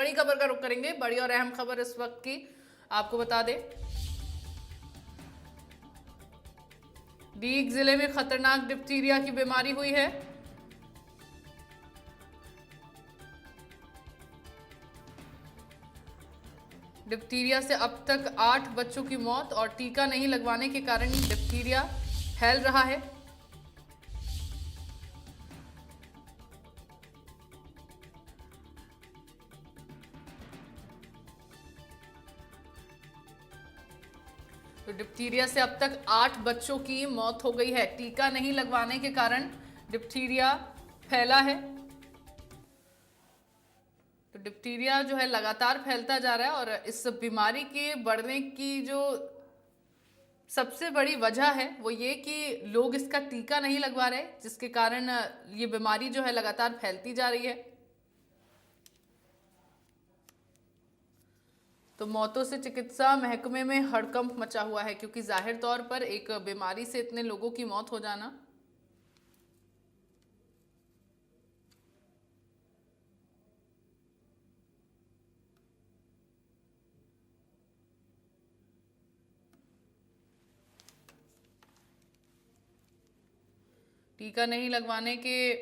बड़ी खबर का रुख करेंगे। बड़ी और अहम खबर इस वक्त की आपको बता दें, डीग जिले में खतरनाक डिप्थीरिया की बीमारी हुई है। डिप्थीरिया से अब तक 8 बच्चों की मौत और टीका नहीं लगवाने के कारण डिप्थीरिया फैल रहा है। तो डिप्थीरिया से अब तक 8 बच्चों की मौत हो गई है। टीका नहीं लगवाने के कारण डिप्थीरिया फैला है। तो डिप्थीरिया जो है लगातार फैलता जा रहा है और इस बीमारी के बढ़ने की जो सबसे बड़ी वजह है वो ये कि लोग इसका टीका नहीं लगवा रहे, जिसके कारण ये बीमारी जो है लगातार फैलती जा रही है। तो मौतों से चिकित्सा महकमे में हड़कंप मचा हुआ है, क्योंकि जाहिर तौर पर एक बीमारी से इतने लोगों की मौत हो जाना टीका नहीं लगवाने के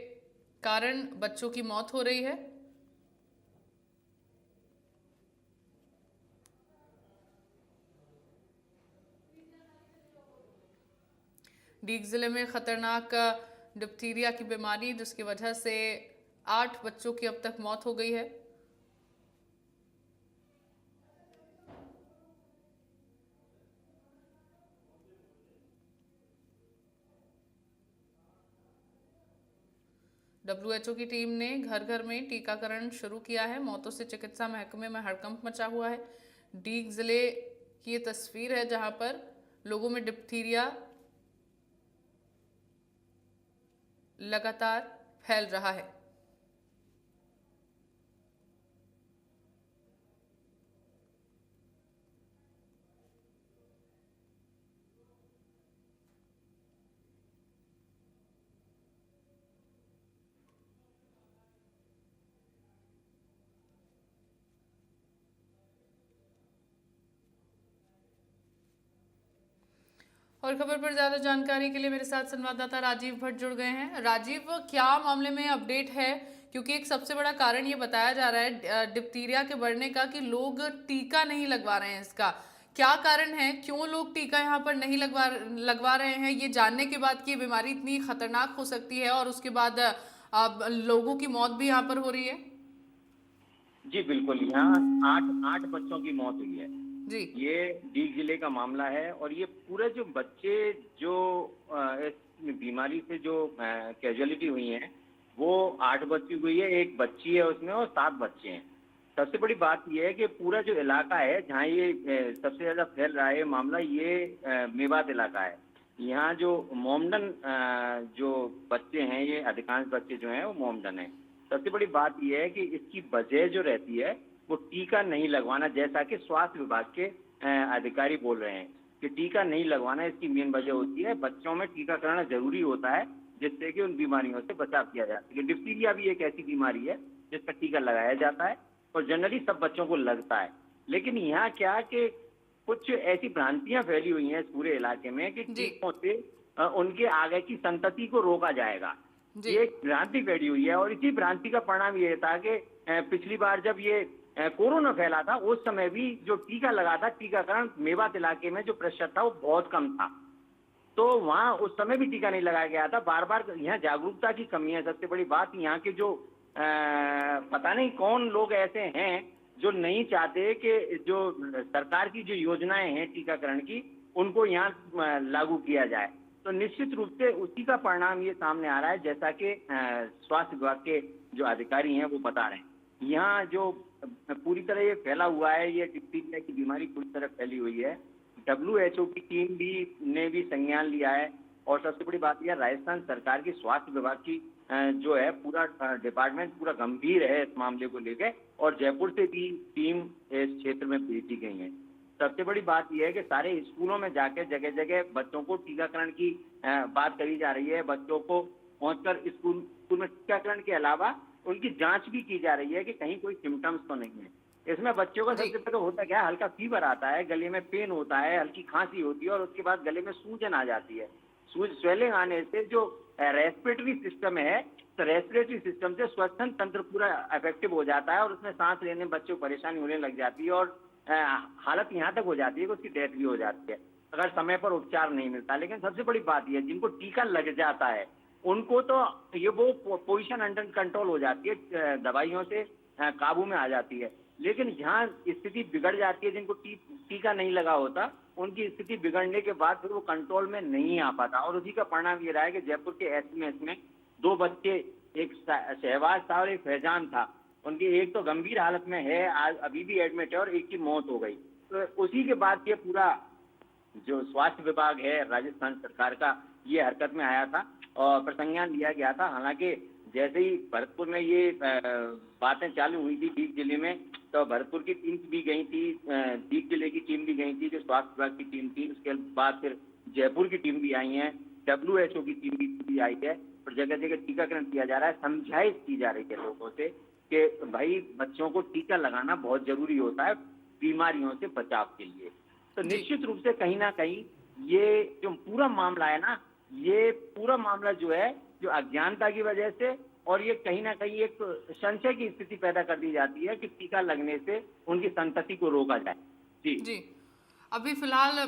कारण बच्चों की मौत हो रही है। डीग जिले में खतरनाक डिप्थीरिया की बीमारी, जिसकी वजह से 8 बच्चों की अब तक मौत हो गई है। WHO की टीम ने घर घर में टीकाकरण शुरू किया है। मौतों से चिकित्सा महकमे में हड़कंप मचा हुआ है। डीग जिले की ये तस्वीर है जहां पर लोगों में डिप्थीरिया लगातार फैल रहा है। और खबर पर ज्यादा जानकारी के लिए मेरे साथ संवाददाता राजीव भट्ट जुड़ गए हैं। राजीव, क्या मामले में अपडेट है? क्योंकि एक सबसे बड़ा कारण ये बताया जा रहा है डिप्थीरिया के बढ़ने का कि लोग टीका नहीं लगवा रहे हैं। इसका क्या कारण है? क्यों लोग टीका यहाँ पर नहीं लगवा रहे हैं, ये जानने के बाद कि ये बीमारी इतनी खतरनाक हो सकती है और उसके बाद लोगों की मौत भी यहाँ पर हो रही है? जी बिल्कुल, यहाँ आठ आठ बच्चों की मौत हुई है। जी ये डीग जिले का मामला है और ये पूरे जो बच्चे जो इस बीमारी से जो कैजुअलिटी हुई है वो 8 बच्ची हुई है, एक बच्ची है उसमें और 7 बच्चे हैं। सबसे बड़ी बात यह है कि पूरा जो इलाका है जहाँ ये सबसे ज्यादा फैल रहा है मामला, ये मेवात इलाका है। यहाँ जो मोमडन जो बच्चे हैं, ये अधिकांश बच्चे जो हैं वो मोमडन है। सबसे बड़ी बात यह है कि इसकी वजह जो रहती है वो टीका नहीं लगवाना, जैसा कि स्वास्थ्य विभाग के अधिकारी बोल रहे हैं कि टीका नहीं लगवाना इसकी मेन वजह होती है। बच्चों में टीकाकरण जरूरी होता है जिससे कि उन बीमारियों से बचाव किया जा सके। डिप्थीरिया भी एक ऐसी बीमारी है जिसका टीका लगाया जाता है और जनरली सब बच्चों को लगता है। लेकिन यहाँ क्या कि कुछ ऐसी भ्रांतियां फैली हुई हैं इस पूरे इलाके में कि जी टीकों से उनके आगे की संतति को रोका जाएगा। जी ये एक भ्रांति फैली हुई है और इसी भ्रांति का परिणाम ये था कि पिछली बार जब ये कोरोना फैला था उस समय भी जो टीका लगा था, टीकाकरण मेवात इलाके में जो प्रतिशत था वो बहुत कम था, तो वहां उस समय भी टीका नहीं लगाया गया था। बार बार यहाँ जागरूकता की कमी है। सबसे बड़ी बात यहाँ के जो पता नहीं कौन लोग ऐसे हैं जो नहीं चाहते कि जो सरकार की जो योजनाएं हैं टीकाकरण की उनको यहाँ लागू किया जाए। तो निश्चित रूप से उसी का परिणाम ये सामने आ रहा है, जैसा कि स्वास्थ्य विभाग के जो अधिकारी हैं वो बता रहे हैं। यहाँ जो पूरी तरह ये फैला हुआ है, ये डिप्थीरिया की बीमारी पूरी तरह फैली हुई है। WHO की टीम ने भी संज्ञान लिया है और सबसे बड़ी बात यह, राजस्थान सरकार की स्वास्थ्य विभाग की जो है पूरा डिपार्टमेंट पूरा गंभीर है इस मामले को लेकर और जयपुर से भी टीम इस क्षेत्र में भेजी गई है। सबसे बड़ी बात यह है कि सारे स्कूलों में जाकर जगह जगह बच्चों को टीकाकरण की बात करी जा रही है। बच्चों को पहुंचकर स्कूल में टीकाकरण के अलावा उनकी जांच भी की जा रही है कि कहीं कोई सिम्टम्स तो नहीं है। इसमें बच्चों का जी सबसे पहले होता क्या है, हल्का फीवर आता है, गले में पेन होता है, हल्की खांसी होती है और उसके बाद गले में सूजन आ जाती है। स्वेलिंग आने से जो रेस्पिरेटरी सिस्टम है, तो रेस्पिरेटरी सिस्टम से श्वसन तंत्र पूरा अफेक्टिव हो जाता है और उसमें सांस लेने में बच्चों को परेशानी होने लग जाती है और अ, हालत यहाँ तक हो जाती है कि उसकी डेथ भी हो जाती है अगर समय पर उपचार नहीं मिलता। लेकिन सबसे बड़ी बात यह है, जिनको टीका लग जाता है उनको तो ये वो पोजीशन अंडर कंट्रोल हो जाती है, दवाइयों से काबू में आ जाती है। लेकिन जहाँ स्थिति बिगड़ जाती है, जिनको टीका नहीं लगा होता, उनकी स्थिति बिगड़ने के बाद फिर वो कंट्रोल में नहीं आ पाता और उसी का परिणाम ये रहा है कि जयपुर के एसएमएस में 2 बच्चे, एक शहबाज था और एक फैजान था, उनकी एक तो गंभीर हालत में है, आज अभी भी एडमिट है और एक की मौत हो गई। तो उसी के बाद ये पूरा जो स्वास्थ्य विभाग है राजस्थान सरकार का, ये हरकत में आया था और प्रसंज्ञान लिया गया था। हालांकि जैसे ही भरतपुर में ये बातें चालू हुई थी दीप जिले में, तो भरतपुर की टीम भी गई थी, दीप जिले की टीम भी गई थी, जो स्वास्थ्य विभाग की टीम थी। उसके बाद फिर जयपुर की टीम भी आई है, WHO की टीम भी आई है और जगह जगह टीकाकरण किया जा रहा है। समझाइश की जा रही है लोगों से कि भाई बच्चों को टीका लगाना बहुत जरूरी होता है बीमारियों से बचाव के लिए। तो जी निश्चित रूप से कहीं ना कहीं ये जो पूरा मामला है ना, ये पूरा मामला जो है, जो अज्ञानता की वजह से और ये कहीं ना कहीं एक संशय की स्थिति पैदा कर दी जाती है कि टीका लगने से उनकी संतति को रोका जाए। जी जी। अभी फिलहाल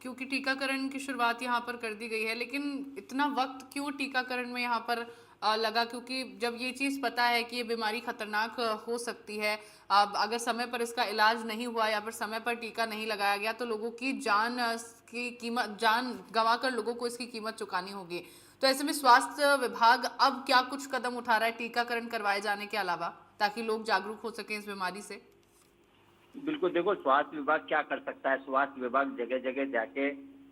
क्योंकि टीकाकरण की शुरुआत यहाँ पर कर दी गई है, लेकिन इतना वक्त क्यों टीकाकरण में यहाँ पर लगा? क्योंकि जब ये चीज़ पता है कि ये बीमारी खतरनाक हो सकती है, अब अगर समय पर इसका इलाज नहीं हुआ या फिर समय पर टीका नहीं लगाया गया तो लोगों की जान की कीमत, जान गंवा कर लोगों को इसकी कीमत चुकानी होगी। तो ऐसे में स्वास्थ्य विभाग अब क्या कुछ कदम उठा रहा है टीकाकरण करवाए जाने के अलावा, ताकि लोग जागरूक हो सकें इस बीमारी से? बिल्कुल, देखो स्वास्थ्य विभाग क्या कर सकता है। स्वास्थ्य विभाग जगह जगह जाके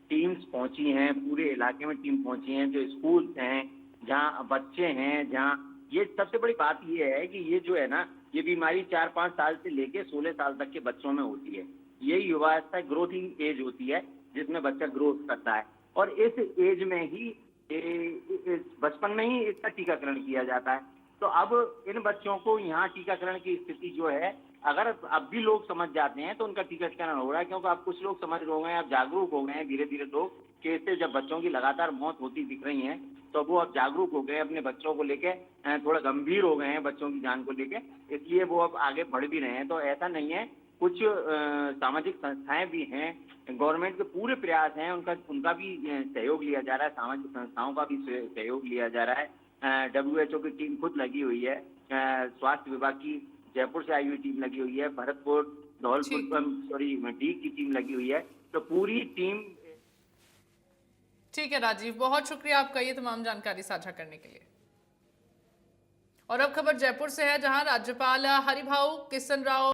टीम्स पहुंची हैं, पूरे इलाके में टीम पहुंची हैं, जो स्कूल हैं, जहाँ बच्चे हैं, जहाँ ये सबसे बड़ी बात ये है कि ये जो है ना, ये बीमारी 4-5 साल से लेके 16 साल तक के बच्चों में होती है। यही युवावस्था ग्रोथिंग एज होती है जिसमें बच्चा ग्रोथ करता है और इस एज में ही बचपन में ही इसका टीकाकरण किया जाता है। तो अब इन बच्चों को यहाँ टीकाकरण की स्थिति जो है, अगर अब भी लोग समझ जाते हैं तो उनका टीकाकरण हो रहा है, क्योंकि अब कुछ लोग समझ हो गए हैं, अब जागरूक हो गए हैं धीरे धीरे लोग कि इससे जब बच्चों की लगातार मौत होती दिख रही है तो वो अब जागरूक हो गए, अपने बच्चों को लेके थोड़ा गंभीर हो गए हैं बच्चों की जान को लेके, इसलिए वो अब आगे बढ़ भी रहे हैं। तो ऐसा नहीं है, कुछ सामाजिक संस्थाएं भी हैं, गवर्नमेंट के पूरे प्रयास हैं, उनका भी सहयोग लिया जा रहा है, सामाजिक संस्थाओं का भी सहयोग लिया जा रहा है। WHO की टीम खुद लगी हुई है, स्वास्थ्य विभाग की जयपुर से आई हुई टीम लगी हुई है, भरतपुर, धौलपुर, डी की टीम लगी हुई है। तो पूरी टीम। ठीक है राजीव, बहुत शुक्रिया आपका ये तमाम जानकारी साझा करने के लिए। और अब खबर जयपुर से है, जहां राज्यपाल हरिभाऊ किशन राव